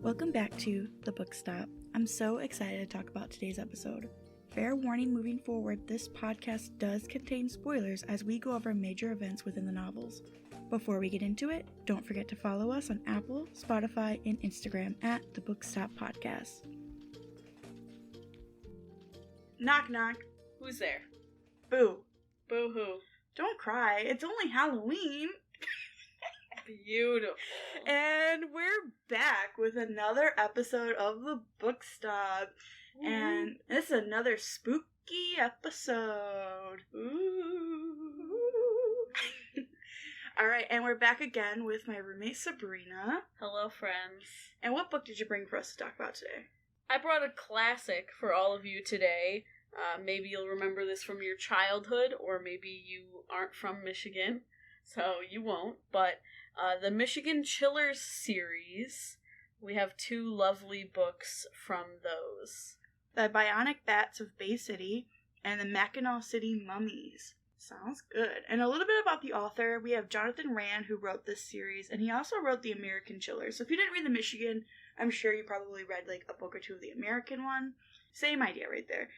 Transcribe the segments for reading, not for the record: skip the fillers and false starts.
Welcome back to The Book Stop. I'm so excited to talk about today's episode. Fair warning moving forward, this podcast does contain spoilers as we go over major events within the novels. Before we get into it, don't forget to follow us on Apple, Spotify, and Instagram at The Book Stop Podcast. Knock knock. Who's there? Boo. Boo-hoo. Don't cry. It's only Halloween. Beautiful. And we're back with another episode of The Book Stop. And this is another spooky episode. Ooh. Alright, and we're back again with my roommate Sabrina. Hello, friends. And what book did you bring for us to talk about today? I brought a classic for all of you today. Maybe you'll remember this from your childhood, or maybe you aren't from Michigan, so you won't. But the Michigan Chillers series, we have two lovely books from those. The Bionic Bats of Bay City and the Mackinac City Mummies. Sounds good. And a little bit about the author. We have Jonathan Rand, who wrote this series, and he also wrote the American Chillers. So if you didn't read the Michigan, I'm sure you probably read like a book or two of the American one. Same idea right there.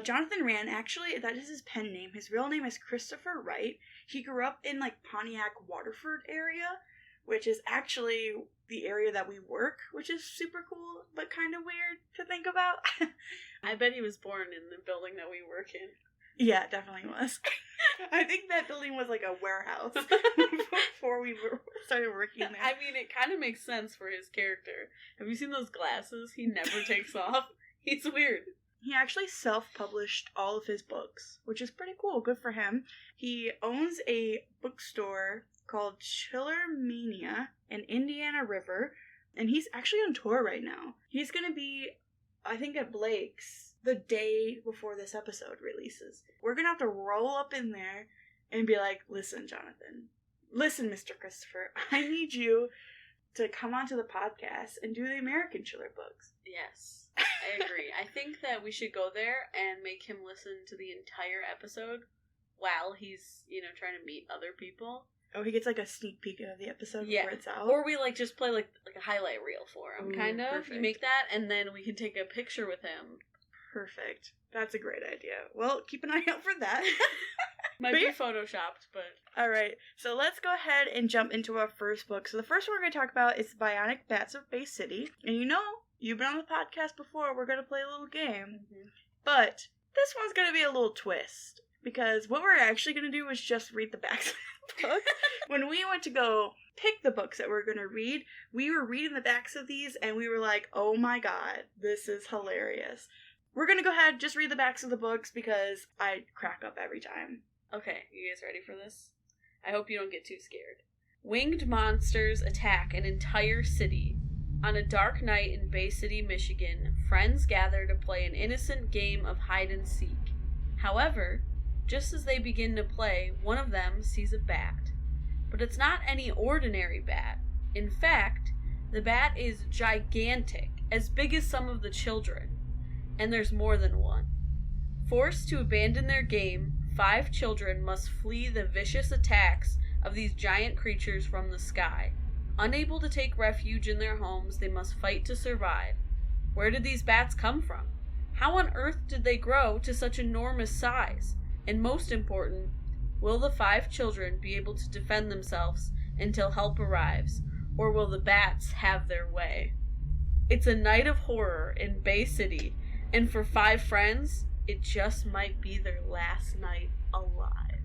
Jonathan Rand, actually, that is his pen name. His real name is Christopher Wright. He grew up in like Pontiac, Waterford area, which is actually the area that we work, which is super cool, but kind of weird to think about. I bet he was born in the building that we work in. Yeah, it definitely was. I think that building was like a warehouse before we started working there. I mean, it kind of makes sense for his character. Have you seen those glasses he never takes off? He's weird. He actually self-published all of his books, which is pretty cool. Good for him. He owns a bookstore called Chillermania in Indiana River, and he's actually on tour right now. He's going to be, I think, at Blake's the day before this episode releases. We're going to have to roll up in there and be like, listen, Jonathan. Listen, Mr. Christopher. I need you to come onto the podcast and do the American Chiller books. Yes. I agree. I think that we should go there and make him listen to the entire episode while he's, trying to meet other people. Oh, he gets like a sneak peek of the episode before it's out? Or we just play like a highlight reel for him, kind of. Perfect. You make that, and then we can take a picture with him. Perfect. That's a great idea. Well, keep an eye out for that. Might be photoshopped, but... Alright, so let's go ahead and jump into our first book. So the first one we're going to talk about is Bionic Bats of Bay City. And you've been on the podcast before, we're going to play a little game. Mm-hmm. But this one's going to be a little twist. Because what we're actually going to do is just read the backs of the book. When we went to go pick the books that we're going to read, we were reading the backs of these and we were like, oh my god, this is hilarious. We're going to go ahead, just read the backs of the books because I crack up every time. Okay, you guys ready for this? I hope you don't get too scared. Winged monsters attack an entire city. On a dark night in Bay City, Michigan, friends gather to play an innocent game of hide and seek. However, just as they begin to play, one of them sees a bat. But it's not any ordinary bat. In fact, the bat is gigantic, as big as some of the children. And there's more than one. Forced to abandon their game, 5 children must flee the vicious attacks of these giant creatures from the sky. Unable to take refuge in their homes, they must fight to survive. Where did these bats come from? How on earth did they grow to such enormous size? And most important, will the 5 children be able to defend themselves until help arrives, or will the bats have their way? It's a night of horror in Bay City, and for 5 friends, it just might be their last night alive.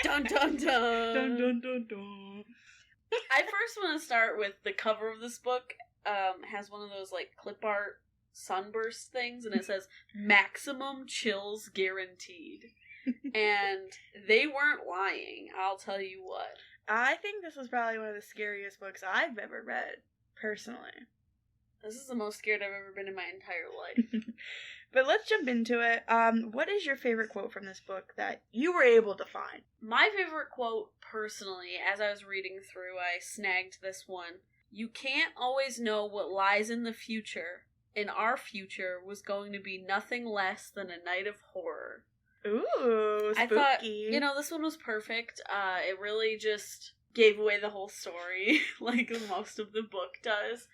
Dun dun dun! Dun dun dun dun! I first want to start with the cover of this book. Has one of those clip art sunburst things, and it says maximum chills guaranteed. And they weren't lying, I'll tell you what. I think this was probably one of the scariest books I've ever read, personally. This is the most scared I've ever been in my entire life. But let's jump into it. What is your favorite quote from this book that you were able to find? My favorite quote, personally, as I was reading through, I snagged this one. You can't always know what lies in the future, and our future was going to be nothing less than a night of horror. Ooh, spooky. I thought, this one was perfect. It really just gave away the whole story, like most of the book does.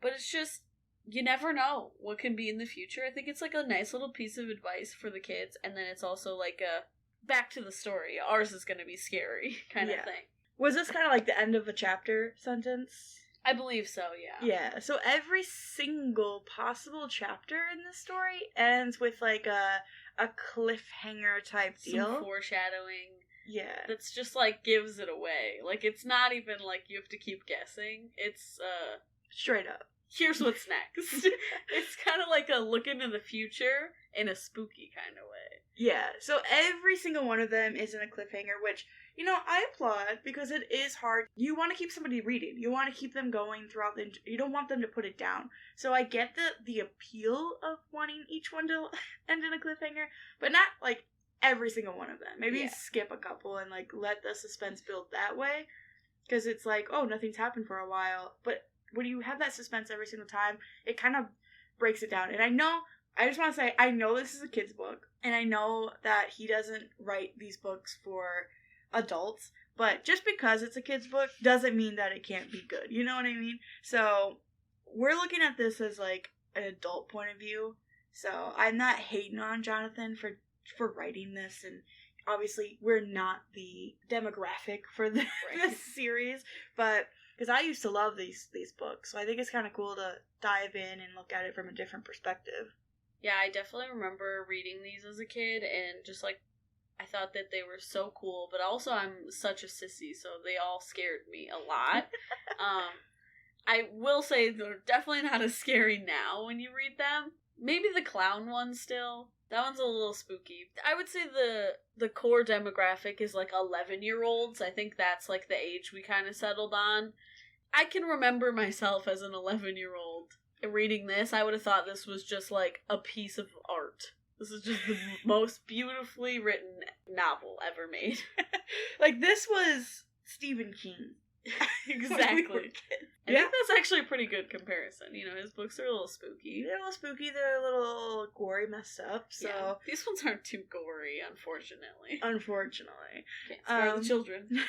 But it's just, you never know what can be in the future. I think it's like a nice little piece of advice for the kids, and then it's also like a back to the story. Ours is going to be scary kind of thing. Was this kind of like the end of a chapter sentence? I believe so, yeah. Yeah, so every single possible chapter in this story ends with like a cliffhanger type deal. Some foreshadowing. Yeah. That's just like gives it away. Like it's not even like you have to keep guessing. It's straight up. Here's what's next. It's kind of like a look into the future in a spooky kind of way. Yeah, so every single one of them is in a cliffhanger, which, you know, I applaud because it is hard. You want to keep somebody reading. You want to keep them going throughout the... You don't want them to put it down. So I get the appeal of wanting each one to end in a cliffhanger, but not, like, every single one of them. Maybe skip a couple and, like, let the suspense build that way. Because it's like, oh, nothing's happened for a while. But when you have that suspense every single time, it kind of breaks it down. And I just want to say, I know this is a kid's book, and I know that he doesn't write these books for adults, but just because it's a kid's book doesn't mean that it can't be good. You know what I mean? So we're looking at this as like an adult point of view. So I'm not hating on Jonathan for writing this, and obviously we're not the demographic for this series, but because I used to love these books, so I think it's kind of cool to dive in and look at it from a different perspective. Yeah, I definitely remember reading these as a kid, and just like I thought that they were so cool, but also I'm such a sissy, so they all scared me a lot. I will say they're definitely not as scary now when you read them. Maybe the clown one still. That one's a little spooky. I would say the core demographic is like 11-year-olds. I think that's like the age we kind of settled on. I can remember myself as an 11-year-old reading this. I would have thought this was just like a piece of art. This is just the most beautifully written novel ever made. Like, this was Stephen King. Exactly. I think that's actually a pretty good comparison. You know, his books are a little spooky. They're a little spooky, they're a little gory, messed up, so... Yeah. These ones aren't too gory, unfortunately. Unfortunately. Can't spare the children.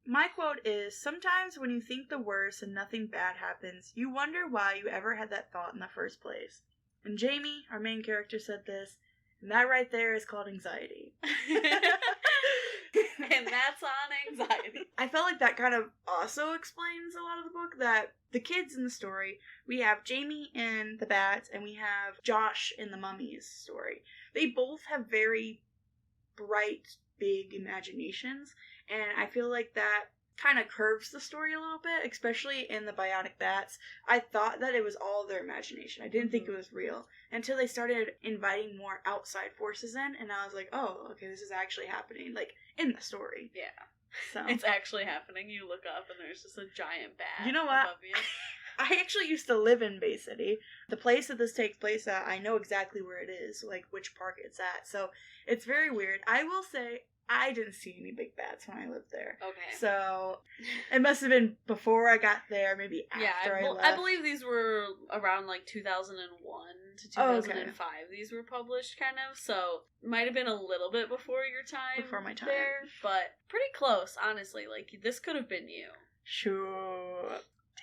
My quote is, "Sometimes when you think the worst and nothing bad happens, you wonder why you ever had that thought in the first place." And Jamie, our main character, said this, and that right there is called anxiety. And that's on anxiety. I felt like that kind of also explains a lot of the book, that the kids in the story, we have Jamie in the Bats, and we have Josh in the Mummies story. They both have very bright, big imaginations, and I feel like that kind of curves the story a little bit, especially in the Bionic Bats. I thought that it was all their imagination. I didn't think it was real until they started inviting more outside forces in, and I was like, oh, okay, this is actually happening, like, in the story. Yeah. So it's actually happening. You look up and there's just a giant bat. You know what? Above you. I actually used to live in Bay City. The place that this takes place at, I know exactly where it is, like which park it's at. So it's very weird. I will say, I didn't see any big bats when I lived there. Okay. So it must have been before I got there, maybe after I left. I believe these were around like 2001 to 2005. These were published, kind of. So it might have been a little bit before your time. Before my time. There, but pretty close, honestly. Like, this could have been you. Sure.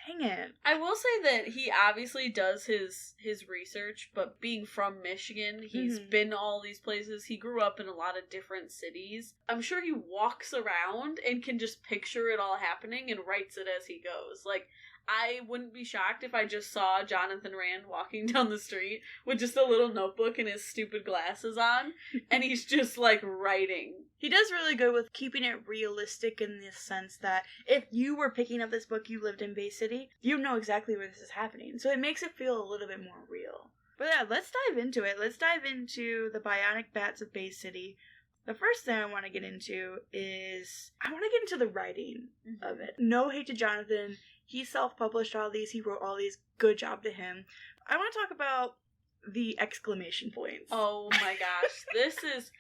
Dang it. I will say that he obviously does his research, but being from Michigan, he's been all these places. He grew up in a lot of different cities. I'm sure he walks around and can just picture it all happening and writes it as he goes. Like, I wouldn't be shocked if I just saw Jonathan Rand walking down the street with just a little notebook and his stupid glasses on, and he's just, like, writing. He does really good with keeping it realistic in the sense that if you were picking up this book, you lived in Bay City, you know exactly where this is happening. So it makes it feel a little bit more real. But yeah, let's dive into it. Let's dive into the Bionic Bats of Bay City. The first thing I want to get into is, I want to get into the writing of it. No hate to Jonathan. He self-published all these. He wrote all these. Good job to him. I want to talk about the exclamation points. Oh my gosh. This is...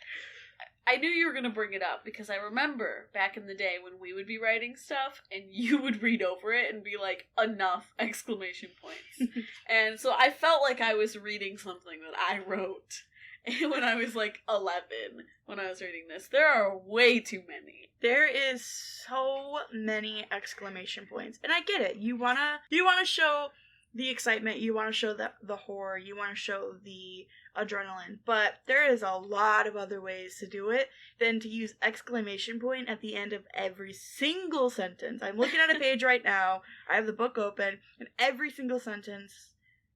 I knew you were going to bring it up because I remember back in the day when we would be writing stuff and you would read over it and be like, enough exclamation points. And so I felt like I was reading something that I wrote when I was like 11 when I was reading this. There are way too many. There is so many exclamation points. And I get it. You wanna show the excitement, you want to show the horror, you want to show the adrenaline, but there is a lot of other ways to do it than to use exclamation point at the end of every single sentence. I'm looking at a page right now, I have the book open, and every single sentence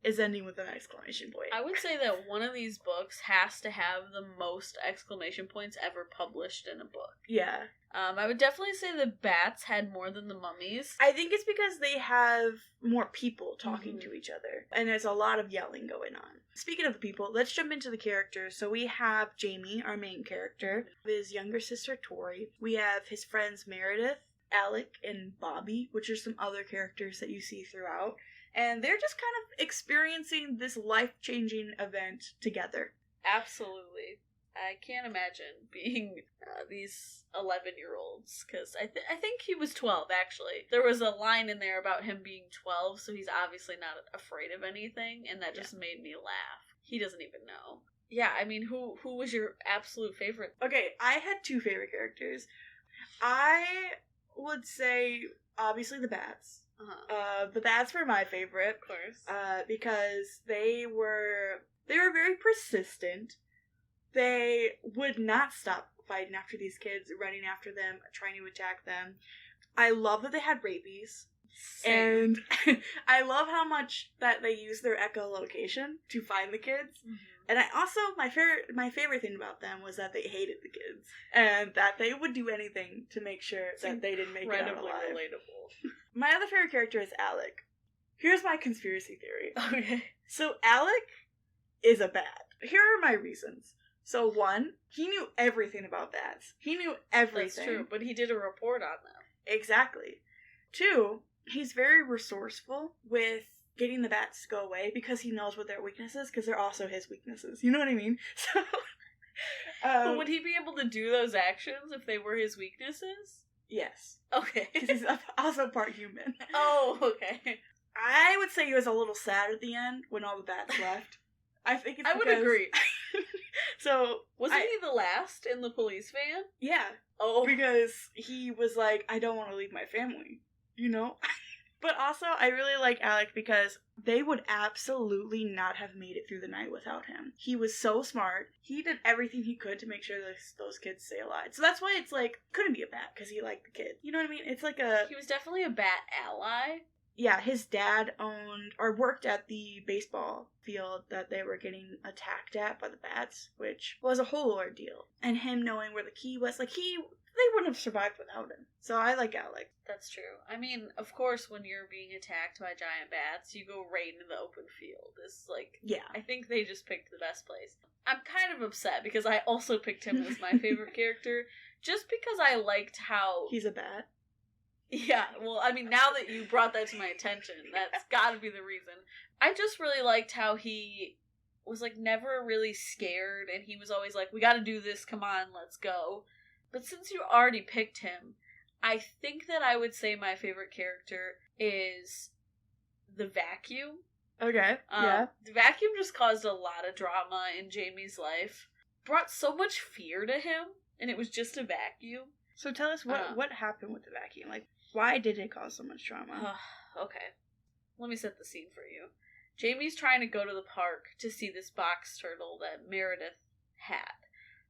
is ending with an exclamation point. I would say that one of these books has to have the most exclamation points ever published in a book. Yeah. I would definitely say the Bats had more than the Mummies. I think it's because they have more people talking to each other, and there's a lot of yelling going on. Speaking of the people, let's jump into the characters. So we have Jamie, our main character, his younger sister Tori. We have his friends Meredith, Alec, and Bobby, which are some other characters that you see throughout. And they're just kind of experiencing this life-changing event together. Absolutely. I can't imagine being these 11-year-olds, because I think he was 12, actually. There was a line in there about him being 12, so he's obviously not afraid of anything, and that just made me laugh. He doesn't even know. Yeah, I mean, who was your absolute favorite? Okay, I had two favorite characters. I would say, obviously, the Bats. The Bats were my favorite. Of course. Because they were very persistent. They would not stop fighting after these kids, running after them, trying to attack them. I love that they had rabies. Same. And I love how much that they use their echolocation to find the kids. Mm-hmm. And I also, my favorite thing about them was that they hated the kids. And that they would do anything to make sure that they didn't make it out alive. Incredibly relatable. My other favorite character is Alec. Here's my conspiracy theory. Okay. So Alec is a bat. Here are my reasons. So one, he knew everything about bats. He knew everything. That's true, but he did a report on them. Exactly. Two, he's very resourceful with getting the bats to go away because he knows what their weaknesses, because they're also his weaknesses. You know what I mean? So, but would he be able to do those actions if they were his weaknesses? Yes. Okay. Because he's also part human. Oh, okay. I would say he was a little sad at the end when all the bats left. I think it's because... I would agree. So... Wasn't he the last in the police van? Yeah. Oh. Because he was like, I don't want to leave my family. You know? But also, I really like Alec because they would absolutely not have made it through the night without him. He was so smart. He did everything he could to make sure those kids stay alive. So that's why it's like, couldn't be a bat because he liked the kid. You know what I mean? It's like a... He was definitely a bat ally. Yeah, his dad owned or worked at the baseball field that they were getting attacked at by the bats, which was a whole ordeal. And him knowing where the key was, like they wouldn't have survived without him. So I like Alec. That's true. I mean, of course, when you're being attacked by giant bats, you go right into the open field. It's like, yeah. I think they just picked the best place. I'm kind of upset because I also picked him as my favorite character, just because I liked how... He's a bat. Yeah, well, I mean, now that you brought that to my attention, that's gotta be the reason. I just really liked how he was, like, never really scared, and he was always like, we gotta do this, come on, let's go. But since you already picked him, I think that I would say my favorite character is the Vacuum. Okay, yeah. The Vacuum just caused a lot of drama in Jamie's life. Brought so much fear to him, and it was just a vacuum. So tell us what happened with the vacuum. Like, why did it cause so much drama? Okay. Let me set the scene for you. Jamie's trying to go to the park to see this box turtle that Meredith had.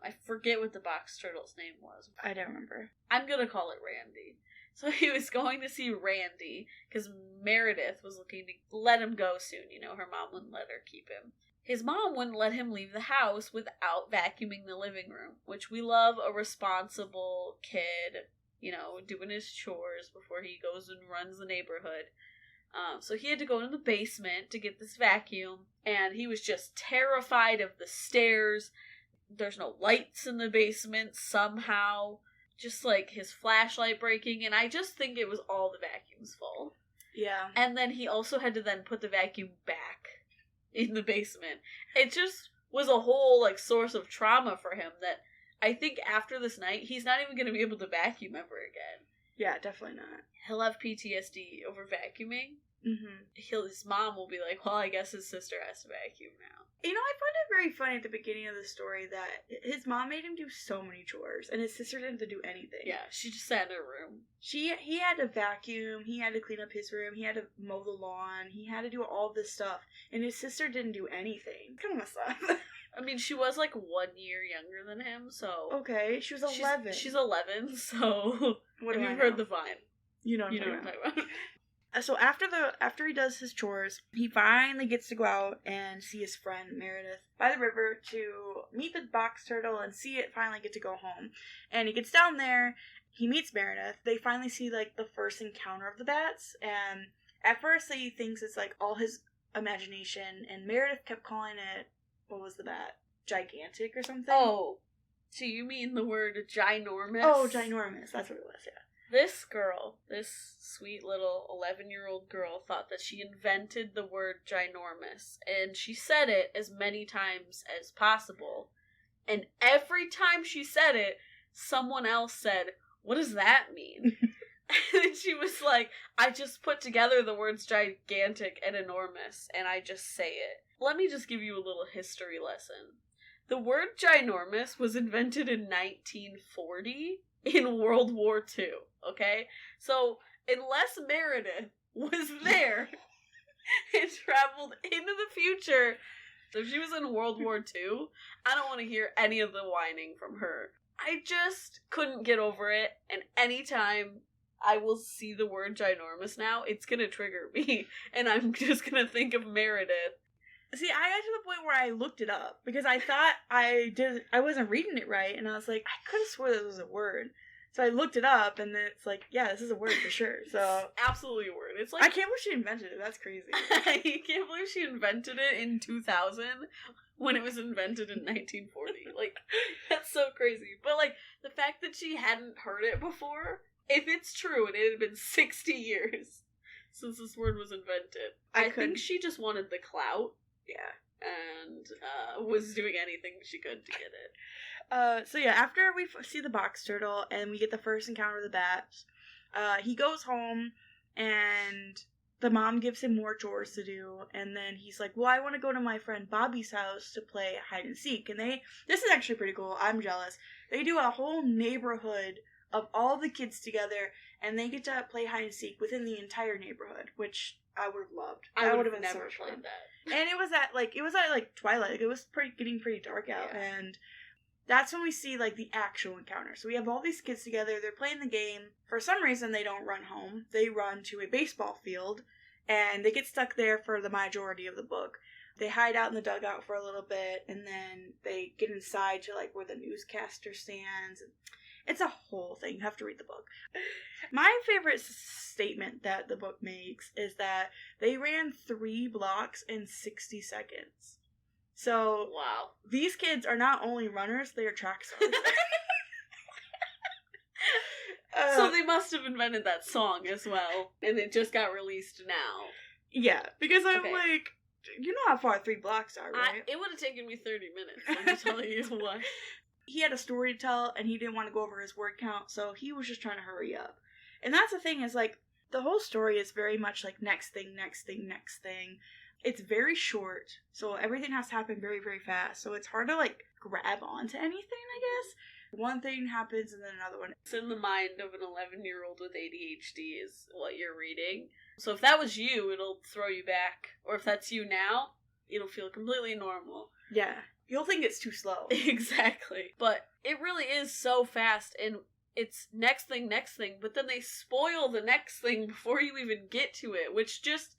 I forget what the box turtle's name was. I don't remember. I'm gonna call it Randy. So he was going to see Randy, because Meredith was looking to let him go soon. You know, her mom wouldn't let her keep him. His mom wouldn't let him leave the house without vacuuming the living room, which we love a responsible kid, you know, doing his chores before he goes and runs the neighborhood. So he had to go into the basement to get this vacuum, and he was just terrified of the stairs. There's no lights in the basement somehow. Just like his flashlight breaking, and I just think it was all the vacuum's fault. Yeah. And then he also had to then put the vacuum back in the basement. It just was a whole, like, source of trauma for him that I think after this night, he's not even going to be able to vacuum ever again. Yeah, definitely not. He'll have PTSD over vacuuming, his mom will be like, well, I guess his sister has to vacuum now. You know, I find it very funny at the beginning of the story that his mom made him do so many chores, and his sister didn't have to do anything. Yeah, she just sat in her room. He had to vacuum, he had to clean up his room, he had to mow the lawn, he had to do all this stuff, and his sister didn't do anything. Kind of messed up. I mean, she was like 1 year younger than him, so... Okay, she was 11. She's 11, so... What do you've I heard know? the vine. You know what I'm talking about. So after he does his chores, he finally gets to go out and see his friend Meredith by the river to meet the box turtle and see it finally get to go home. And he gets down there, he meets Meredith. They finally see like the first encounter of the bats, and at first he thinks it's like all his imagination, and Meredith kept calling it, what was the bat? Gigantic or something? Oh, so you mean the word ginormous? Oh, ginormous. That's what it was, yeah. This girl, this sweet little 11-year-old girl, thought that she invented the word ginormous, and she said it as many times as possible. And every time she said it, someone else said, what does that mean? And she was like, I just put together the words gigantic and enormous, and I just say it. Let me just give you a little history lesson. The word ginormous was invented in 1940 in World War II, okay? So, unless Meredith was there and traveled into the future, if she was in World War II, I don't want to hear any of the whining from her. I just couldn't get over it, and anytime I will see the word ginormous now, it's gonna trigger me, and I'm just gonna think of Meredith. See, I got to the point where I looked it up, because I thought I wasn't reading it right, and I was like, I could have swore this was a word. So I looked it up, and then it's like, yeah, this is a word for sure. So Absolutely a word. It's like, I can't believe she invented it. That's crazy. I can't believe she invented it in 2000 when it was invented in 1940. Like, that's so crazy. But, like, the fact that she hadn't heard it before, if it's true, and it had been 60 years since this word was invented, I think she just wanted the clout. Yeah. And was doing anything she could to get it. So yeah, after we see the box turtle and we get the first encounter of the bats, he goes home and the mom gives him more chores to do, and then he's like, well, I want to go to my friend Bobby's house to play hide and seek. And this is actually pretty cool. I'm jealous. They do a whole neighborhood of all the kids together, and they get to play hide and seek within the entire neighborhood, which I would have loved. I would have been never so played fun. that. And it was at twilight. Like, it was getting pretty dark out, Yeah. and that's when we see like the actual encounter. So we have all these kids together. They're playing the game. For some reason, they don't run home. They run to a baseball field, and they get stuck there for the majority of the book. They hide out in the dugout for a little bit, and then they get inside to like where the newscaster stands. It's a whole thing. You have to read the book. My favorite statement that the book makes is that they ran 3 blocks in 60 seconds. So, wow. These kids are not only runners, they are track stars. So they must have invented that song as well, and it just got released now. Yeah, because I'm like, you know how far 3 blocks are, right? It would have taken me 30 minutes, let me tell you what. He had a story to tell, and he didn't want to go over his word count, so he was just trying to hurry up. And that's the thing, is like, the whole story is very much like next thing, next thing, next thing. It's very short, so everything has to happen very, very fast, so it's hard to like grab onto anything, I guess. One thing happens and then another one. It's in the mind of an 11-year-old with ADHD is what you're reading. So if that was you, it'll throw you back. Or if that's you now, it'll feel completely normal. Yeah. You'll think it's too slow. Exactly. But it really is so fast, and it's next thing, but then they spoil the next thing before you even get to it, which just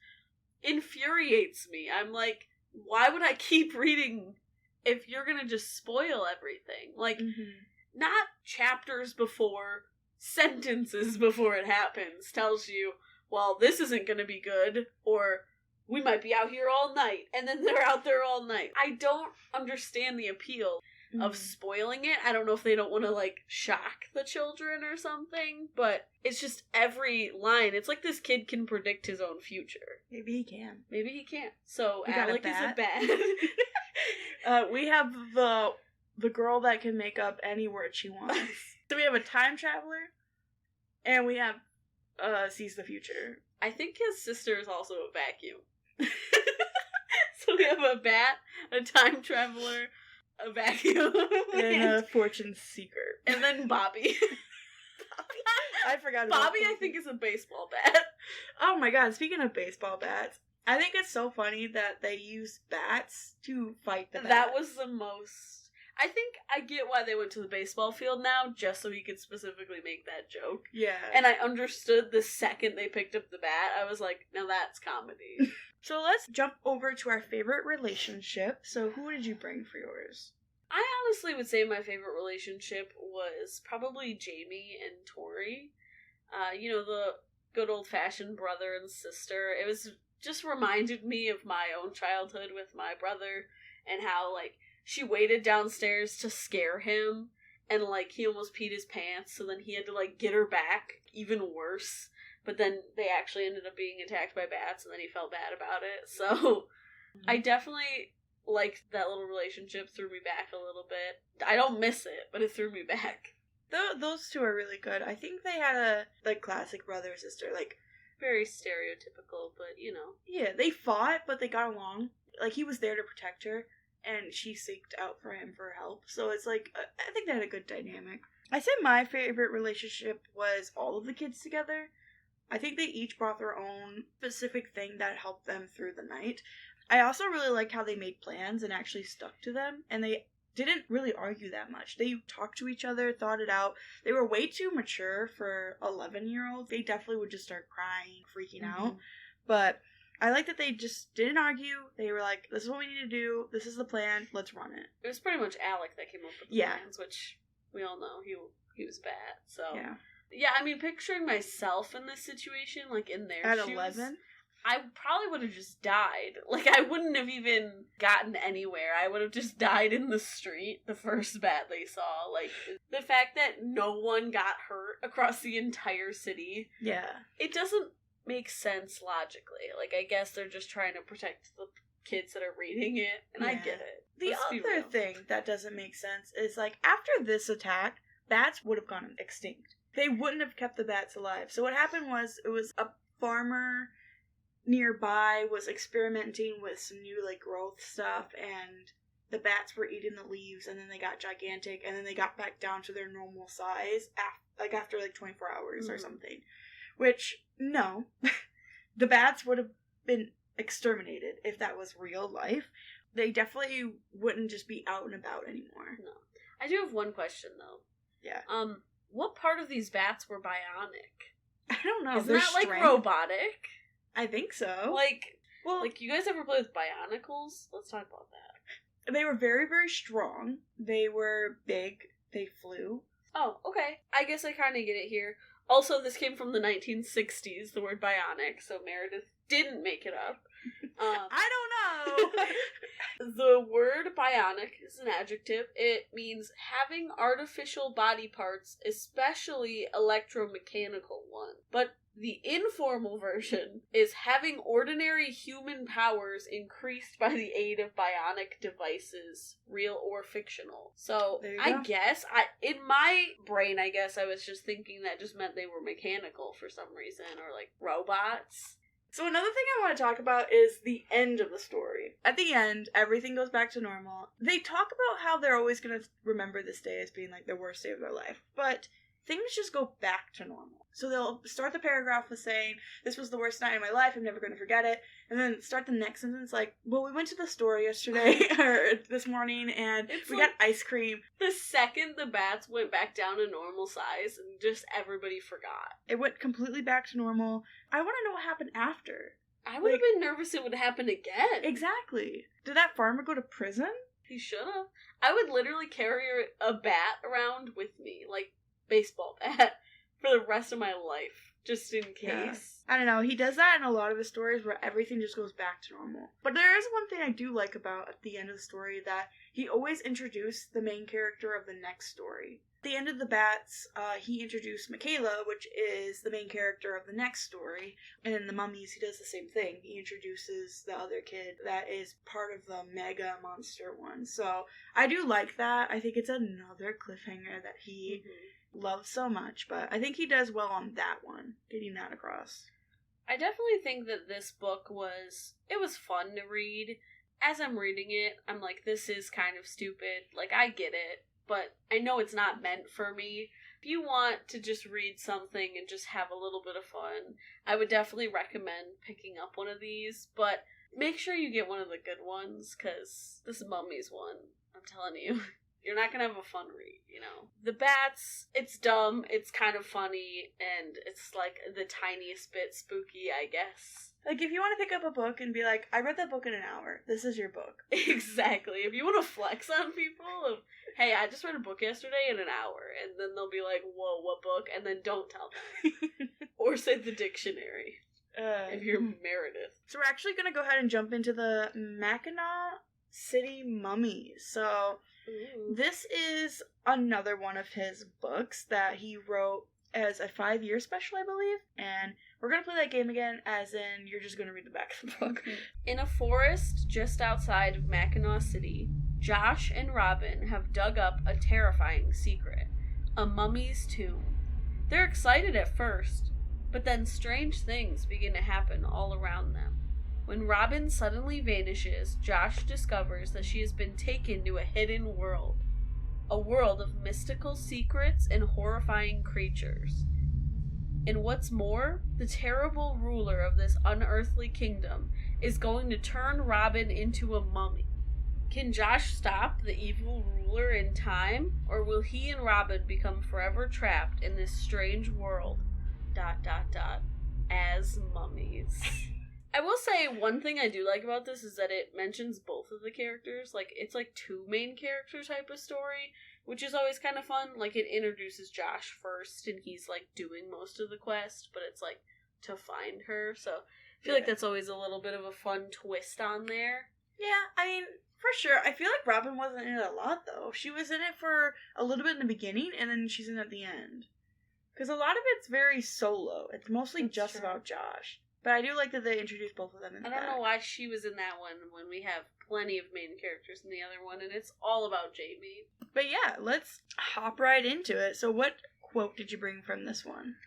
infuriates me. I'm like, why would I keep reading if you're gonna just spoil everything? Like, not chapters before, sentences before it happens tells you, well, this isn't gonna be good, or we might be out here all night, and then they're out there all night. I don't understand the appeal of spoiling it. I don't know if they don't want to, like, shock the children or something, but it's just every line. It's like this kid can predict his own future. Maybe he can. Maybe he can't. So, We Alec is a bat. We have the girl that can make up any word she wants. So we have a time traveler, and we have sees the future. I think his sister is also a vacuum. So we have a bat, a time traveler, a vacuum, and a fortune seeker. And then Bobby. I forgot about Bobby, I think, is a baseball bat. Oh my god, speaking of baseball bats, I think it's so funny that they use bats to fight the bat. That was the most... I think I get why they went to the baseball field now, just so he could specifically make that joke. Yeah. And I understood the second they picked up the bat. I was like, now that's comedy. So let's jump over to our favorite relationship. So who did you bring for yours? I honestly would say my favorite relationship was probably Jamie and Tori. The good old-fashioned brother and sister. It was just reminded me of my own childhood with my brother and how, like, she waited downstairs to scare him and, like, he almost peed his pants, so then he had to, like, get her back even worse. But then they actually ended up being attacked by bats, and then he felt bad about it. So I definitely liked that little relationship, threw me back a little bit. I don't miss it, but it threw me back. Those two are really good. I think they had a, like, classic brother and sister, like... Very stereotypical, but, you know. Yeah, they fought, but they got along. Like, he was there to protect her, and she seeked out for him for help. So it's like, I think they had a good dynamic. I said my favorite relationship was all of the kids together. I think they each brought their own specific thing that helped them through the night. I also really liked how they made plans and actually stuck to them, and they didn't really argue that much. They talked to each other, thought it out. They were way too mature for 11-year-olds. They definitely would just start crying, freaking out. But I like that they just didn't argue. They were like, this is what we need to do. This is the plan. Let's run it. It was pretty much Alec that came up with the plans, which we all know he was bad. So yeah, I mean, picturing myself in this situation, like in their at shoes, 11, I probably would have just died. Like, I wouldn't have even gotten anywhere. I would have just died in the street the first bat they saw. Like, the fact that no one got hurt across the entire city. Yeah. It doesn't make sense logically. Like, I guess they're just trying to protect the kids that are reading it, and I get it. The other thing that doesn't make sense is, like, after this attack, bats would have gone extinct. They wouldn't have kept the bats alive. So what happened was, it was a farmer nearby was experimenting with some new, like, growth stuff, and the bats were eating the leaves, and then they got gigantic, and then they got back down to their normal size, after 24 hours or something. Which, no. The bats would have been exterminated if that was real life. They definitely wouldn't just be out and about anymore. No. I do have one question, though. Yeah. What part of these bats were bionic? I don't know. Isn't that, like, robotic? I think so. Like, you guys ever play with Bionicles? Let's talk about that. They were very, very strong. They were big. They flew. Oh, okay. I guess I kind of get it here. Also, this came from the 1960s, the word bionic, so Meredith didn't make it up. I don't know! The word bionic is an adjective. It means having artificial body parts, especially electromechanical ones. But the informal version is having ordinary human powers increased by the aid of bionic devices, real or fictional. So, I guess, in my brain, I guess I was just thinking that just meant they were mechanical for some reason, or like robots. So another thing I want to talk about is the end of the story. At the end, everything goes back to normal. They talk about how they're always going to remember this day as being like the worst day of their life, but things just go back to normal. So they'll start the paragraph with saying, this was the worst night of my life, I'm never going to forget it. And then start the next sentence like, well, we went to the store yesterday, or this morning, and we got ice cream. The second the bats went back down to normal size, and just everybody forgot. It went completely back to normal. I want to know what happened after. I would have been nervous it would happen again. Exactly. Did that farmer go to prison? He should have. I would literally carry a bat around with me, like baseball bat, for the rest of my life, just in case. Yeah. I don't know, he does that in a lot of his stories where everything just goes back to normal. But there is one thing I do like about at the end of the story, that he always introduced the main character of the next story. At the end of the Bats, he introduced Michaela, which is the main character of the next story. And in the Mummies, he does the same thing. He introduces the other kid that is part of the mega monster one. So I do like that. I think it's another cliffhanger that he loves so much. But I think he does well on that one, getting that across. I definitely think that this book was fun to read. As I'm reading it, I'm like, this is kind of stupid. Like, I get it, but I know it's not meant for me. If you want to just read something and just have a little bit of fun, I would definitely recommend picking up one of these, but make sure you get one of the good ones, because this Mummies one, I'm telling you, you're not gonna have a fun read, you know. The bats, it's dumb, it's kind of funny, and it's like the tiniest bit spooky, I guess. Like, if you want to pick up a book and be like, I read that book in an hour, this is your book. Exactly. If you want to flex on people of, hey, I just read a book yesterday in an hour, and then they'll be like, whoa, what book? And then don't tell them. Or say the dictionary. If you're Meredith. So we're actually going to go ahead and jump into the Mackinac City Mummies. So this is another one of his books that he wrote as a 5-year special, I believe. And we're going to play that game again, as in you're just going to read the back of the book. In a forest just outside of Mackinac City, Josh and Robin have dug up a terrifying secret, a mummy's tomb. They're excited at first, but then strange things begin to happen all around them. When Robin suddenly vanishes, Josh discovers that she has been taken to a hidden world. A world of mystical secrets and horrifying creatures. And what's more, the terrible ruler of this unearthly kingdom is going to turn Robin into a mummy. Can Josh stop the evil ruler in time, or will he and Robin become forever trapped in this strange world, ... as mummies? I will say one thing I do like about this is that it mentions both of the characters. Like, it's like 2 main character type of story, which is always kind of fun. Like, it introduces Josh first, and he's like doing most of the quest, but it's like to find her. So I feel like that's always a little bit of a fun twist on there. Yeah, I mean, for sure. I feel like Robin wasn't in it a lot, though. She was in it for a little bit in the beginning, and then she's in it at the end. Because a lot of it's very solo. It's mostly just about Josh. But I do like that they introduced both of them in the I don't know why she was in that one when we have plenty of main characters in the other one, and it's all about Jamie. But yeah, let's hop right into it. So what quote did you bring from this one?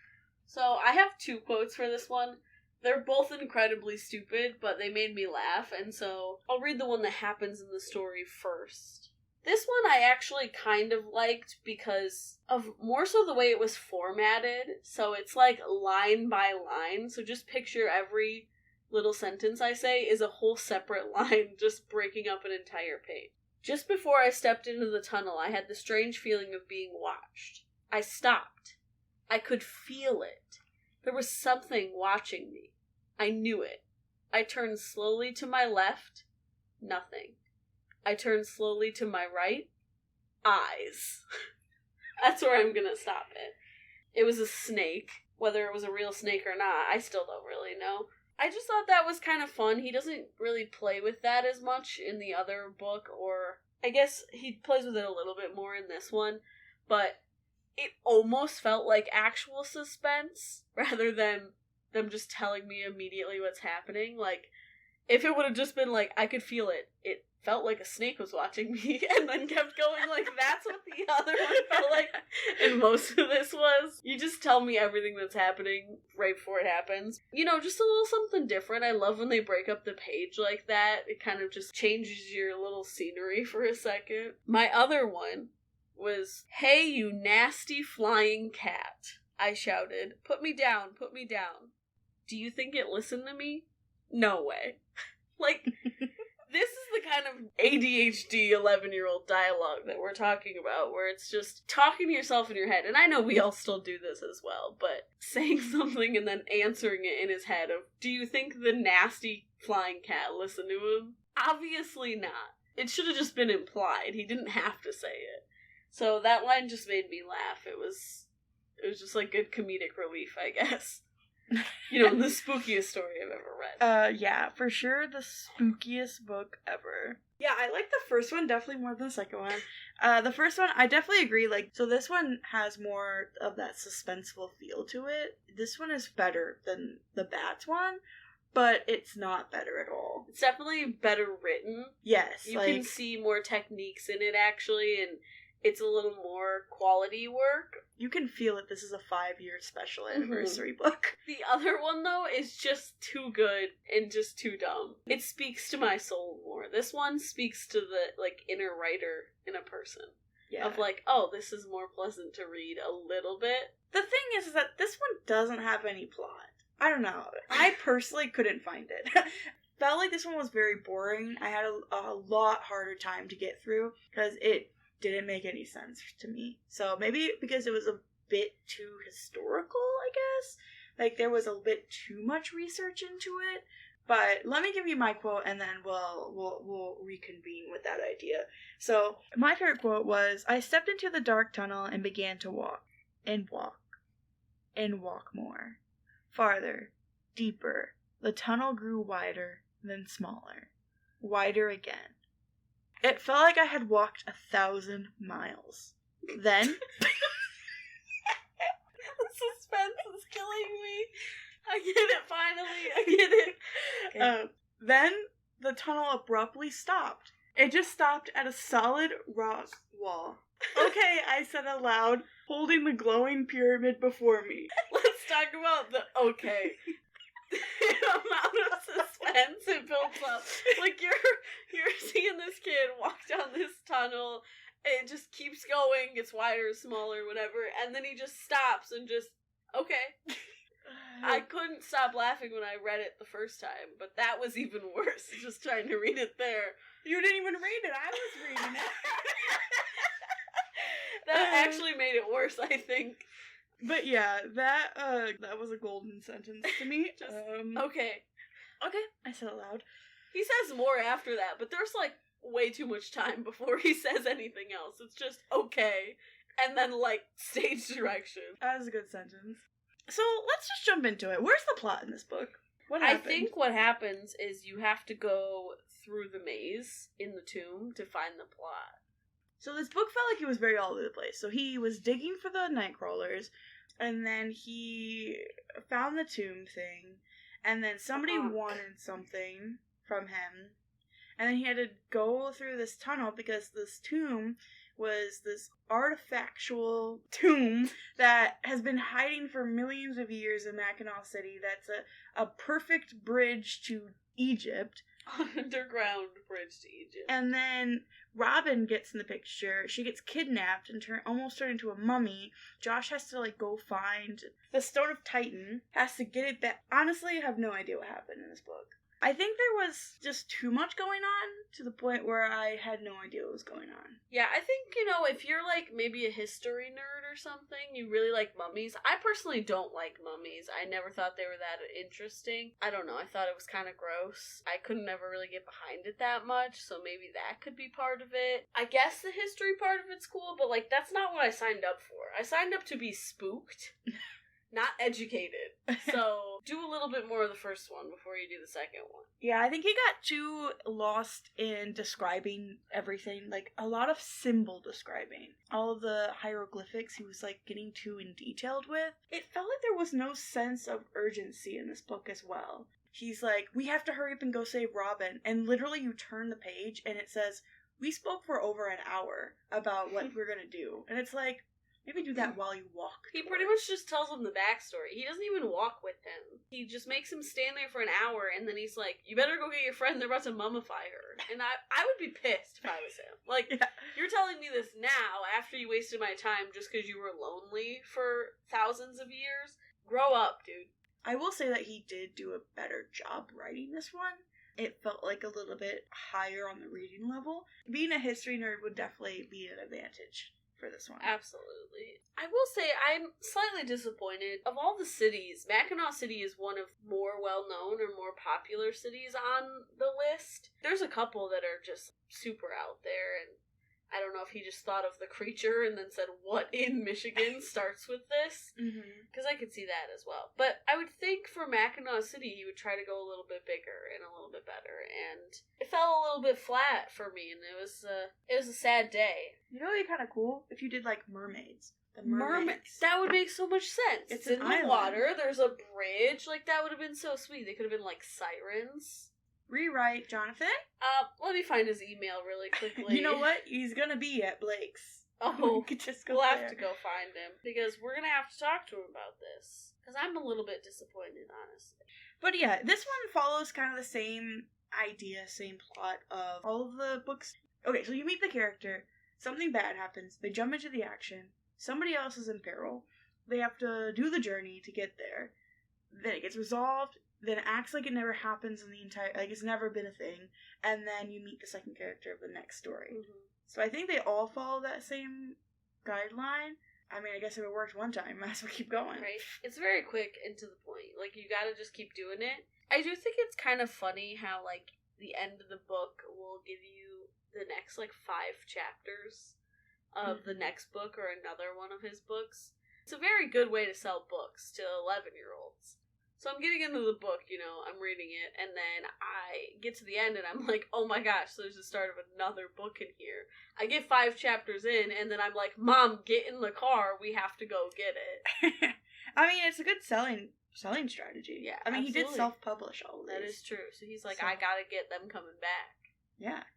So I have 2 quotes for this one. They're both incredibly stupid, but they made me laugh, and so I'll read the one that happens in the story first. This one I actually kind of liked because of more so the way it was formatted. So it's like line by line. So just picture every little sentence I say is a whole separate line just breaking up an entire page. Just before I stepped into the tunnel, I had the strange feeling of being watched. I stopped. I could feel it. There was something watching me. I knew it. I turned slowly to my left. Nothing. I turned slowly to my right. Eyes. That's where I'm gonna stop it. It was a snake. Whether it was a real snake or not, I still don't really know. I just thought that was kind of fun. He doesn't really play with that as much in the other book, or I guess he plays with it a little bit more in this one, but it almost felt like actual suspense rather than them just telling me immediately what's happening. Like, if it would have just been like, I could feel it, it felt like a snake was watching me, and then kept going, like, that's what the other one felt like. And most of this was, you just tell me everything that's happening right before it happens. You know, just a little something different. I love when they break up the page like that. It kind of just changes your little scenery for a second. My other one was, "Hey, you nasty flying cat," I shouted. "Put me down, put me down." Do you think it listened to me? No way. Like, this is the kind of ADHD 11-year-old dialogue that we're talking about, where it's just talking to yourself in your head. And I know we all still do this as well, but saying something and then answering it in his head of, do you think the nasty flying cat listened to him? Obviously not. It should have just been implied. He didn't have to say it. So that line just made me laugh. It was just like good comedic relief, I guess. You know, the spookiest story I've ever read. Yeah, for sure the spookiest book ever. Yeah, I like the first one definitely more than the second one. The first one, I definitely agree, like, so this one has more of that suspenseful feel to it. This one is better than the Bats one, but it's not better at all. It's definitely better written. Yes. You can see more techniques in it, actually, and it's a little more quality work. You can feel it. This is a 5-year special anniversary book. The other one, though, is just too good and just too dumb. It speaks to my soul more. This one speaks to the, like, inner writer in a person. Yeah. Of, like, oh, this is more pleasant to read a little bit. The thing is that this one doesn't have any plot. I don't know. I personally couldn't find it. Felt like this one was very boring. I had a lot harder time to get through because it didn't make any sense to me. So maybe because it was a bit too historical, I guess. Like, there was a bit too much research into it. But let me give you my quote, and then we'll reconvene with that idea. So my favorite quote was, "I stepped into the dark tunnel and began to walk, and walk, and walk more. Farther, deeper. The tunnel grew wider, then smaller. Wider again. It felt like I had walked 1,000 miles. Then..." The suspense is killing me. I get it, finally. I get it. Okay. Then the tunnel abruptly stopped. It just stopped at a solid rock wall. "Okay," I said aloud, holding the glowing pyramid before me. Let's talk about the okay. The amount of suspense it builds up. Like, you're seeing this kid walk down this tunnel, and it just keeps going, gets wider, smaller, whatever, and then he just stops and just, okay. I couldn't stop laughing when I read it the first time, but that was even worse, just trying to read it there. You didn't even read it. I was reading it. That actually made it worse, I think. But yeah, that was a golden sentence to me. Just, okay. Okay, I said it loud. He says more after that, but there's, like, way too much time before he says anything else. It's just, okay, and then, like, stage direction. That was a good sentence. So, let's just jump into it. Where's the plot in this book? What happened? I think what happens is you have to go through the maze in the tomb to find the plot. So this book felt like it was very all over the place. So he was digging for the Nightcrawlers, and then he found the tomb thing, and then somebody wanted something from him, and then he had to go through this tunnel because this tomb was this artifactual tomb that has been hiding for millions of years in Mackinac City. That's a perfect bridge to Egypt. Underground bridge to Egypt. And then Robin gets in the picture. She gets kidnapped and almost turned into a mummy. Josh has to, like, go find the Stone of Titan. Has to get it back. Honestly, I have no idea what happened in this book. I think there was just too much going on to the point where I had no idea what was going on. Yeah, I think, if you're, like, maybe a history nerd or something, you really like mummies. I personally don't like mummies. I never thought they were that interesting. I don't know. I thought it was kind of gross. I couldn't ever really get behind it that much, so maybe that could be part of it. I guess the history part of it's cool, but, like, that's not what I signed up for. I signed up to be spooked. Not educated. So, do a little bit more of the first one before you do the second one. Yeah, I think he got too lost in describing everything. Like, a lot of symbol describing. All of the hieroglyphics he was, like, getting too in detailed with. It felt like there was no sense of urgency in this book as well. He's like, we have to hurry up and go save Robin. And literally you turn the page and it says, we spoke for over an hour about what we're gonna do. And it's like, maybe do that while you walk. He pretty much just tells him the backstory. He doesn't even walk with him. He just makes him stand there for an hour, and then he's like, you better go get your friend, they're about to mummify her. And I would be pissed if I was him. Like, yeah. You're telling me this now, after you wasted my time just because you were lonely for thousands of years? Grow up, dude. I will say that he did do a better job writing this one. It felt like a little bit higher on the reading level. Being a history nerd would definitely be an advantage for this one. Absolutely. I will say I'm slightly disappointed. Of all the cities, Mackinac City is one of more well-known or more popular cities on the list. There's a couple that are just super out there, and I don't know if he just thought of the creature and then said, what in Michigan starts with this? Because I could see that as well. But I would think for Mackinac City, he would try to go a little bit bigger and a little bit better. And it fell a little bit flat for me, and it was a sad day. You know, it'd be kind of cool if you did, like, mermaids. The mermaids. That would make so much sense. It's in the island. Water. There's a bridge. Like, that would have been so sweet. They could have been, like, sirens. Rewrite, Jonathan. Let me find his email really quickly. You know what? He's gonna be at Blake's Oh, we could just go we'll there. have to go find him, because we're going to have to talk to him about this. Because I'm a little bit disappointed, honestly. But yeah, this one follows kind of the same idea, same plot of all of the books. Okay, so you meet the character, something bad happens, they jump into the action, somebody else is in peril, they have to do the journey to get there, then it gets resolved, then it acts like it never happens in the entire, like it's never been a thing, and then you meet the second character of the next story. Mm-hmm. So I think they all follow that same guideline. I mean, I guess if it worked one time, might as well keep going. Right. It's very quick and to the point. Like, you gotta just keep doing it. I do think it's kind of funny how, like, the end of the book will give you the next, like, 5 chapters of the next book or another one of his books. It's a very good way to sell books to 11-year-olds. So I'm getting into the book, you know, I'm reading it, and then I get to the end and I'm like, oh my gosh, there's the start of another book in here. I get 5 chapters in, and then I'm like, Mom, get in the car, we have to go get it. I mean, it's a good selling strategy. Yeah, I mean, absolutely. He did self-publish all of this. That is true. So he's like, I gotta get them coming back. Yeah.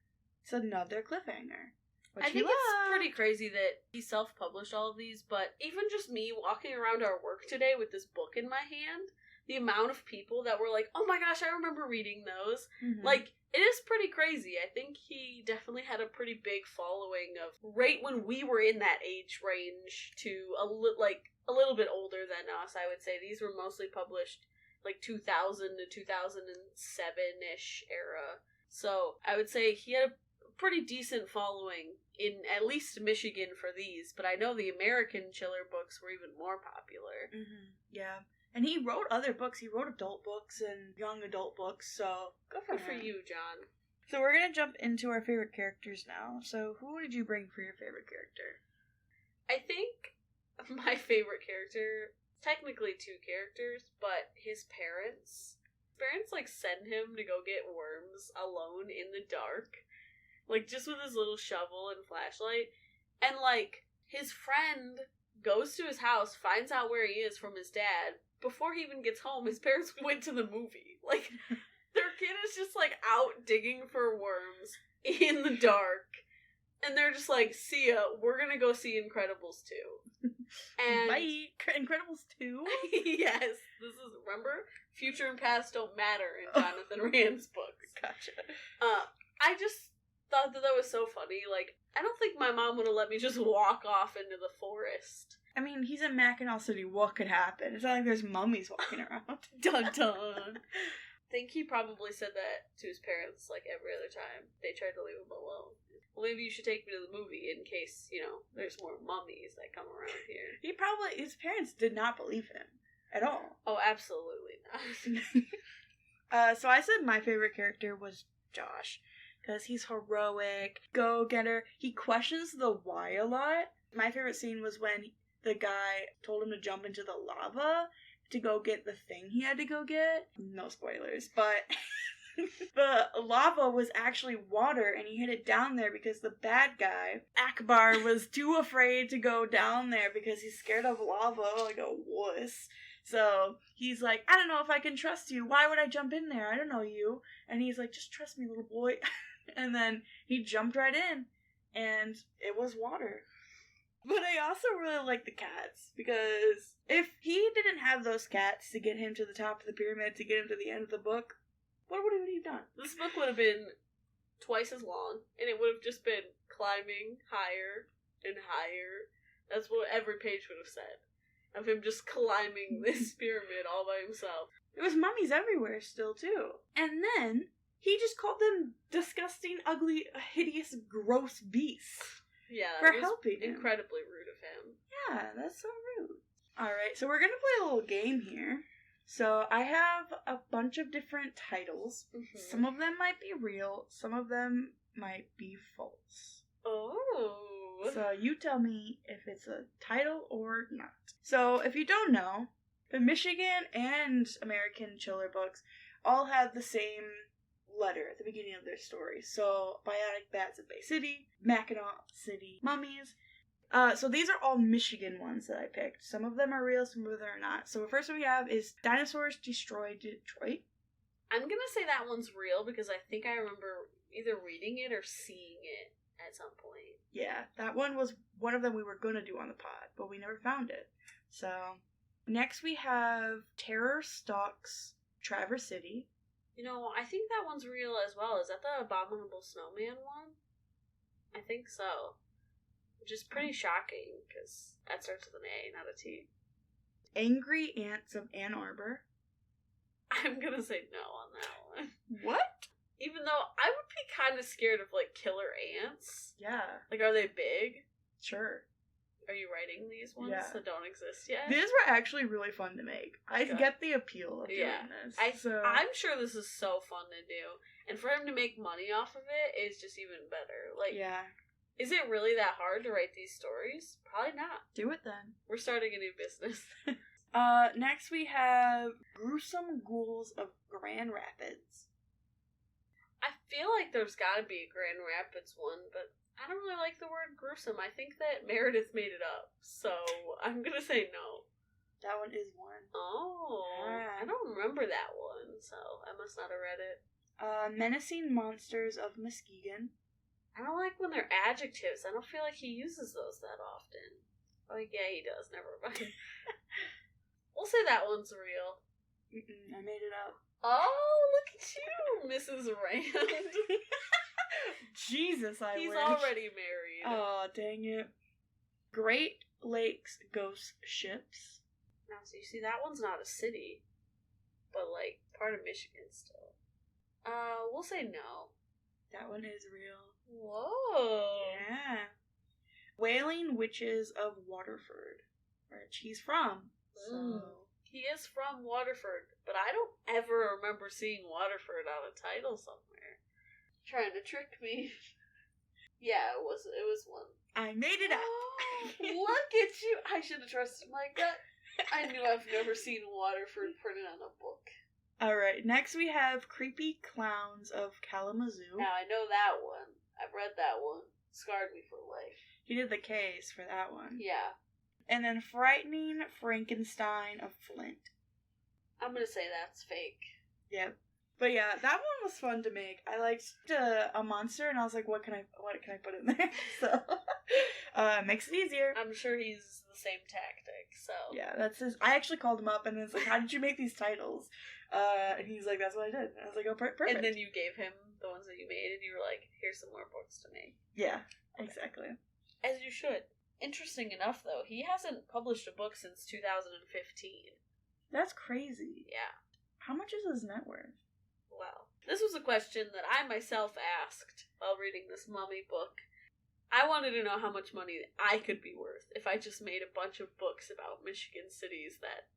It's another cliffhanger. I think it's pretty crazy that he self-published all of these, but even just me walking around our work today with this book in my hand, the amount of people that were like, oh my gosh, I remember reading those. Mm-hmm. Like, it is pretty crazy. I think he definitely had a pretty big following of right when we were in that age range to a little bit older than us, I would say. These were mostly published like 2000 to 2007-ish era. So I would say he had a pretty decent following in at least Michigan for these, but I know the American Chiller books were even more popular. Mm-hmm. Yeah. And he wrote other books. He wrote adult books and young adult books, so good for you, John. So we're going to jump into our favorite characters now. So who did you bring for your favorite character? I think my favorite character, technically 2 characters, but his parents. His parents, like, send him to go get worms alone in the dark. Like, just with his little shovel and flashlight. And, like, his friend goes to his house, finds out where he is from his dad. Before he even gets home, his parents went to the movie. Like, their kid is just, like, out digging for worms in the dark. And they're just like, see ya, we're gonna go see Incredibles 2. And bye! Incredibles 2? Yes. This is, remember? Future and past don't matter in Jonathan Rand's books. Gotcha. I just thought that was so funny. Like, I don't think my mom would have let me just walk off into the forest. I mean, he's in Mackinac City. What could happen? It's not like there's mummies walking around. Dun dun. I think he probably said that to his parents, like, every other time they tried to leave him alone. Well, maybe you should take me to the movie in case, you know, there's more mummies that come around here. His parents did not believe him at all. Oh, absolutely not. So I said my favorite character was Josh. Because he's heroic, go-getter. He questions the why a lot. My favorite scene was when the guy told him to jump into the lava to go get the thing he had to go get. No spoilers, but the lava was actually water, and he hid it down there because the bad guy, Akbar, was too afraid to go down there because he's scared of lava like a wuss. So he's like, I don't know if I can trust you. Why would I jump in there? I don't know you. And he's like, just trust me, little boy. And then he jumped right in, and it was water. But I also really like the cats, because if he didn't have those cats to get him to the top of the pyramid, to get him to the end of the book, what would he have done? This book would have been twice as long, and it would have just been climbing higher and higher. That's what every page would have said. Of him just climbing this pyramid all by himself. There was mummies everywhere still, too. And then he just called them disgusting, ugly, hideous, gross beasts. Yeah, for helping him. Incredibly rude of him. Yeah, that's so rude. Alright, so we're gonna play a little game here. So I have a bunch of different titles. Mm-hmm. Some of them might be real, some of them might be false. Oh. So you tell me if it's a title or not. So if you don't know, the Michigan and American Chiller books all have the same letter at the beginning of their story. So Bionic Bats of Bay City, Mackinac City Mummies. So these are all Michigan ones that I picked. Some of them are real, some of them are not. So the first one we have is Dinosaurs Destroy Detroit. I'm gonna say that one's real because I think I remember either reading it or seeing it at some point. Yeah, that one was one of them we were going to do on the pod, but we never found it. So, next we have Terror Stalks Traverse City. You know, I think that one's real as well. Is that the Abominable Snowman one? I think so. Which is pretty shocking, because that starts with an A, not a T. Angry Ants of Ann Arbor. I'm gonna say no on that one. What? Even though I would be kind of scared of, like, killer ants. Yeah. Like, are they big? Sure. Are you writing these ones Yeah. that don't exist yet? These were actually really fun to make. I get the appeal of doing this. I'm sure this is so fun to do. And for him to make money off of it is just even better. Like, yeah. Is it really that hard to write these stories? Probably not. Do it then. We're starting a new business. Next we have Gruesome Ghouls of Grand Rapids. I feel like there's gotta be a Grand Rapids one, but I don't really like the word gruesome. I think that Meredith made it up, so I'm gonna say no. That one is one. Oh, yeah. I don't remember that one, so I must not have read it. Menacing Monsters of Muskegon. I don't like when they're adjectives. I don't feel like he uses those that often. Oh, yeah, he does. Never mind. We'll say that one's real. I made it up. Oh, look at you, Mrs. Rand. Jesus, He's wish. already married. Oh, dang it. Great Lakes Ghost Ships. Now, so you see, that one's not a city, but, like, part of Michigan still. We'll say no. That one is real. Whoa. Yeah. Wailing Witches of Waterford, which he's from. So. He is from Waterford, but I don't ever remember seeing Waterford on a title somewhere. Trying to trick me. Yeah, it was one. I made it up. Oh, look at you. I should have trusted my gut. I knew I've never seen Waterford printed on a book. Alright, next we have Creepy Clowns of Kalamazoo. Now, I know that one. I've read that one. Scarred me for life. He did the case for that one. Yeah. And then Frightening Frankenstein of Flint. I'm gonna say that's fake. Yep. But yeah, that one was fun to make. I liked a monster, and I was like, what can I put in there? So, makes it easier. I'm sure he's the same tactic, so. Yeah, that's his. I actually called him up, and it's like, how did you make these titles? And he's like, that's what I did. And I was like, oh, perfect. And then you gave him the ones that you made, and you were like, here's some more books to make. Yeah, exactly. As you should. Interesting enough, though, he hasn't published a book since 2015. That's crazy. Yeah. How much is his net worth? Well, this was a question that I myself asked while reading this mummy book. I wanted to know how much money I could be worth if I just made a bunch of books about Michigan cities that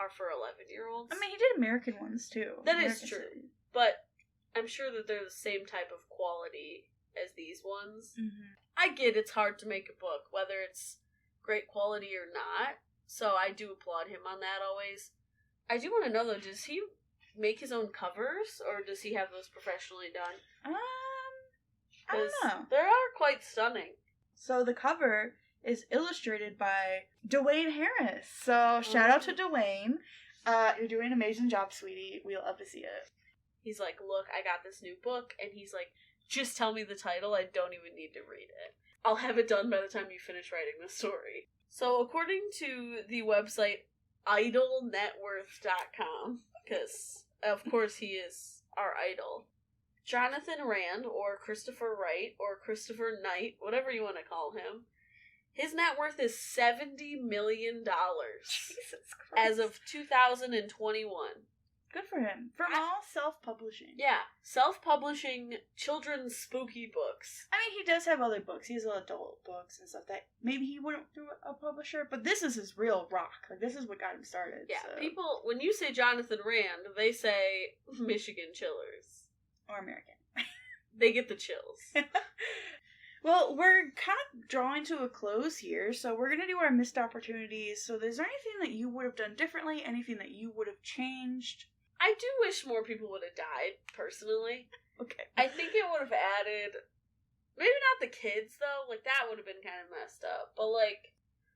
are for 11-year-olds. I mean, he did American ones, too. That is true. Cities. But I'm sure that they're the same type of quality as these ones. Mm-hmm. I get it's hard to make a book, whether it's great quality or not. So I do applaud him on that always. I do want to know, though, does he make his own covers, or does he have those professionally done? I don't know. They are quite stunning. So the cover is illustrated by Dwayne Harris. So shout out to Dwayne. You're doing an amazing job, sweetie. We'll love to see it. He's like, look, I got this new book, and he's like, just tell me the title. I don't even need to read it. I'll have it done by the time you finish writing the story. So according to the website idolnetworth.com, because of course he is our idol, Jonathan Rand, or Christopher Wright, or Christopher Knight, whatever you want to call him, his net worth is $70 million. Jesus Christ. As of 2021. Good for him. From all self-publishing. Yeah, self-publishing children's spooky books. I mean, he does have other books. He has adult books and stuff that maybe he wouldn't through a publisher, but this is his real rock. Like, this is what got him started. Yeah, so. People, when you say Jonathan Rand, they say Michigan chillers. Or American. They get the chills. Well, we're kind of drawing to a close here, so we're going to do our missed opportunities. So is there anything that you would have done differently? Anything that you would have changed? I do wish more people would have died, personally. Okay. I think it would have added... Maybe not the kids, though. Like, that would have been kind of messed up. But, like...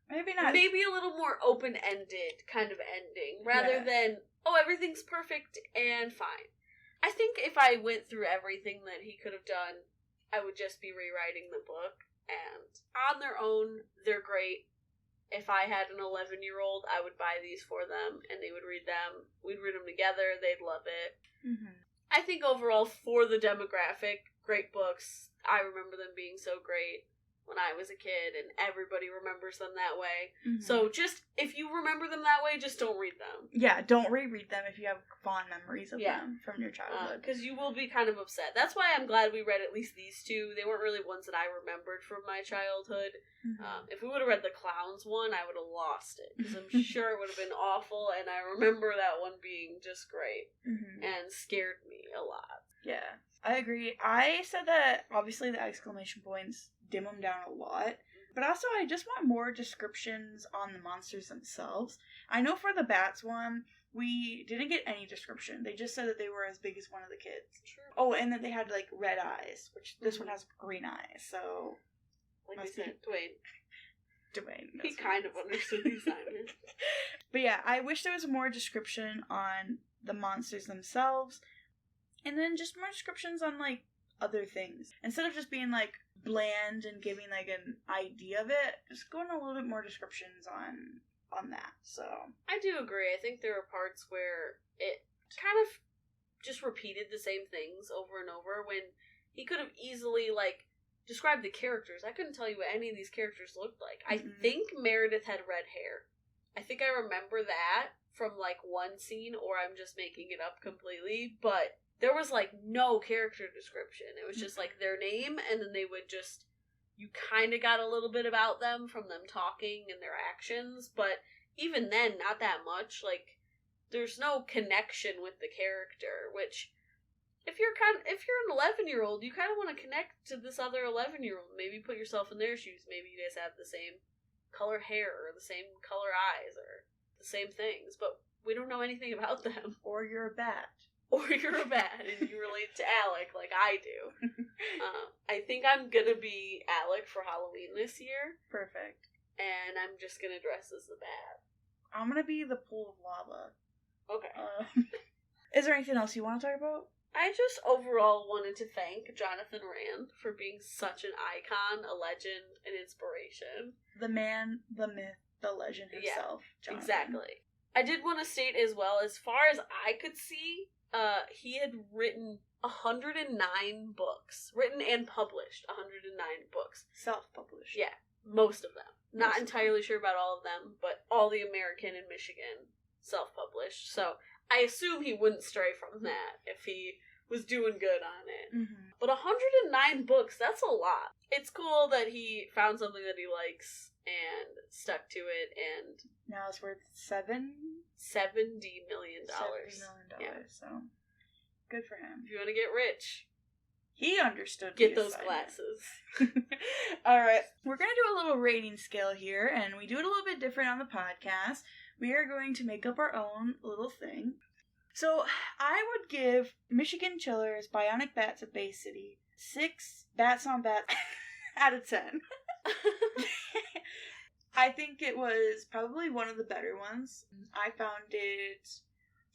Maybe not. Maybe a little more open-ended kind of ending. Rather than, oh, everything's perfect and fine. I think if I went through everything that he could have done, I would just be rewriting the book. And on their own, they're great. If I had an 11-year-old, I would buy these for them, and they would read them. We'd read them together. They'd love it. Mm-hmm. I think overall, for the demographic, great books. I remember them being so great when I was a kid, and everybody remembers them that way. Mm-hmm. So just, if you remember them that way, just don't read them. Yeah, don't reread them if you have fond memories of them from your childhood. Because you will be kind of upset. That's why I'm glad we read at least these two. They weren't really ones that I remembered from my childhood. Mm-hmm. If we would have read the Clowns one, I would have lost it. Because I'm sure it would have been awful, and I remember that one being just great. And scared me a lot. Yeah, I agree. I said that, obviously, the exclamation points dim them down a lot. But also, I just want more descriptions on the monsters themselves. I know for the bats one, we didn't get any description. They just said that they were as big as one of the kids. Sure. Oh, and that they had, like, red eyes, which this one has green eyes, so... Like we said, Dwayne. He kind of understood the assignment. But yeah, I wish there was more description on the monsters themselves, and then just more descriptions on, like, other things. Instead of just being, like, bland and giving, like, an idea of it, just going a little bit more descriptions on that, so. I do agree. I think there are parts where it kind of just repeated the same things over and over when he could have easily, like, described the characters. I couldn't tell you what any of these characters looked like. I think Meredith had red hair. I think I remember that from, like, one scene, or I'm just making it up completely, but there was, like, no character description. It was just, like, their name, and then they would just, you kind of got a little bit about them from them talking and their actions, but even then, not that much. Like, there's no connection with the character, which, if you're an 11-year-old, you kind of want to connect to this other 11-year-old. Maybe put yourself in their shoes. Maybe you guys have the same color hair, or the same color eyes, or the same things, but we don't know anything about them. Or you're a bat. Or you're a bat, and you relate to Alec like I do. I think I'm gonna be Alec for Halloween this year. Perfect. And I'm just gonna dress as the bat. I'm gonna be the pool of lava. Okay. Is there anything else you want to talk about? I just overall wanted to thank Jonathan Rand for being such an icon, a legend, an inspiration. The man, the myth, the legend himself. Yeah, exactly. I did want to state as well, as far as I could see, he had written 109 books. Written and published 109 books. Self-published. Yeah, most of them. Not entirely sure about all of them, but all the American and Michigan self-published. So I assume he wouldn't stray from that if he was doing good on it. Mm-hmm. But 109 books, that's a lot. It's cool that he found something that he likes and stuck to it, and now it's worth $70 million. $70 million, so good for him. If you want to get rich, he understood. Get those glasses. Alright, we're going to do a little rating scale here, and we do it a little bit different on the podcast. We are going to make up our own little thing. So, I would give Michigan Chiller's Bionic Bats of Bay City 6 bats on bats out of 10. I think it was probably one of the better ones. I found it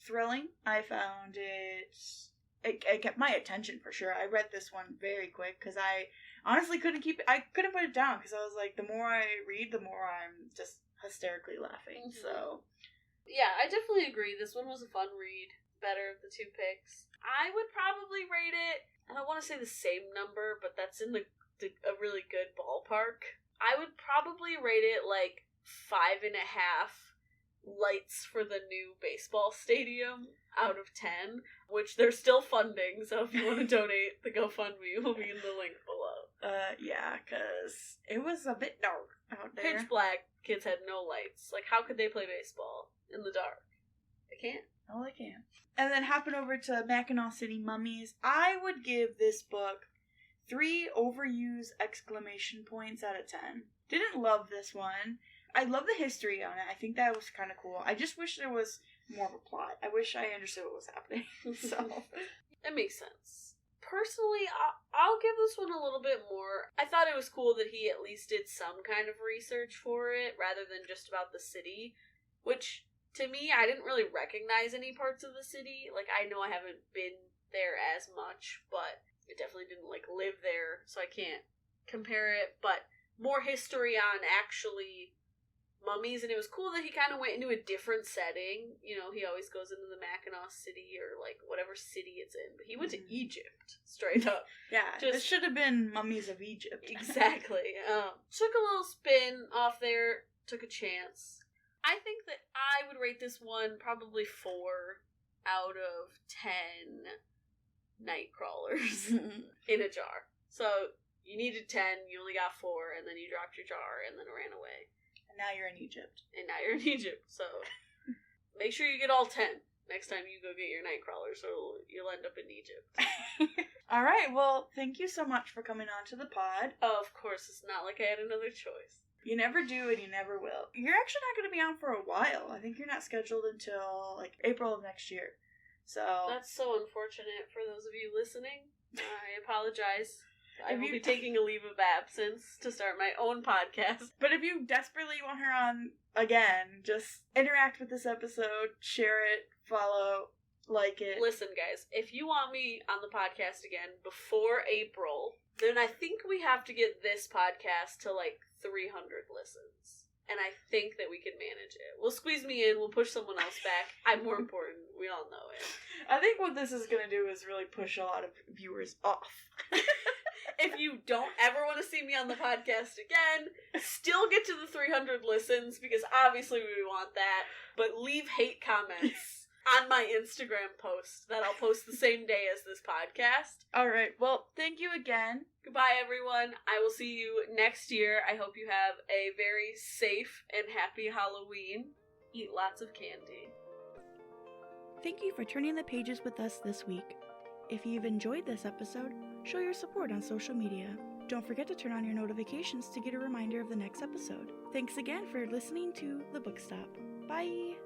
thrilling. I found it kept my attention for sure. I read this one very quick because I honestly couldn't put it down because I was like, the more I read, the more I'm just hysterically laughing. Mm-hmm. So yeah, I definitely agree. This one was a fun read. Better of the two picks. I would probably rate it, I don't want to say the same number, but that's in a really good ballpark. I would probably rate it like 5.5 lights for the new baseball stadium out of 10, which they're still funding, so if you want to donate, the GoFundMe will be in the link below. Yeah, because it was a bit dark out there. Pitch black, kids had no lights. Like, how could they play baseball in the dark? They can't. No, they can't. And then hopping over to Mackinac City Mummies, I would give this book 3 overused exclamation points out of 10. Didn't love this one. I love the history on it. I think that was kind of cool. I just wish there was more of a plot. I wish I understood what was happening. So it makes sense. Personally, I'll give this one a little bit more. I thought it was cool that he at least did some kind of research for it, rather than just about the city, which, to me, I didn't really recognize any parts of the city. Like, I know I haven't been there as much, but I definitely didn't, like, live there, so I can't compare it, but more history on actually mummies, and it was cool that he kind of went into a different setting. You know, he always goes into the Mackinac City or, like, whatever city it's in, but he went to Egypt, straight up. Yeah, this should have been Mummies of Egypt. Exactly. Took a little spin off there, took a chance. I think that I would rate this one probably 4 out of 10 night crawlers in a jar. So, you needed 10, you only got 4, and then you dropped your jar and then ran away. And now you're in Egypt. So, make sure you get all 10 next time you go get your night crawler, so you'll end up in Egypt. Alright, well, thank you so much for coming on to the pod. Oh, of course, it's not like I had another choice. You never do and you never will. You're actually not going to be on for a while. I think you're not scheduled until, like, April of next year. So that's so unfortunate for those of you listening. I apologize. I will be taking a leave of absence to start my own podcast. But if you desperately want her on again, just interact with this episode, share it, follow, like it. Listen, guys, if you want me on the podcast again before April, then I think we have to get this podcast to, like, 300 listens. And I think that we can manage it. We'll squeeze me in, we'll push someone else back. I'm more important. We all know it. I think what this is going to do is really push a lot of viewers off. If you don't ever want to see me on the podcast again, still get to the 300 listens, because obviously we want that, but leave hate comments on my Instagram post that I'll post the same day as this podcast. Alright, well, thank you again. Goodbye, everyone. I will see you next year. I hope you have a very safe and happy Halloween. Eat lots of candy. Thank you for turning the pages with us this week. If you've enjoyed this episode, show your support on social media. Don't forget to turn on your notifications to get a reminder of the next episode. Thanks again for listening to The Book Stop. Bye!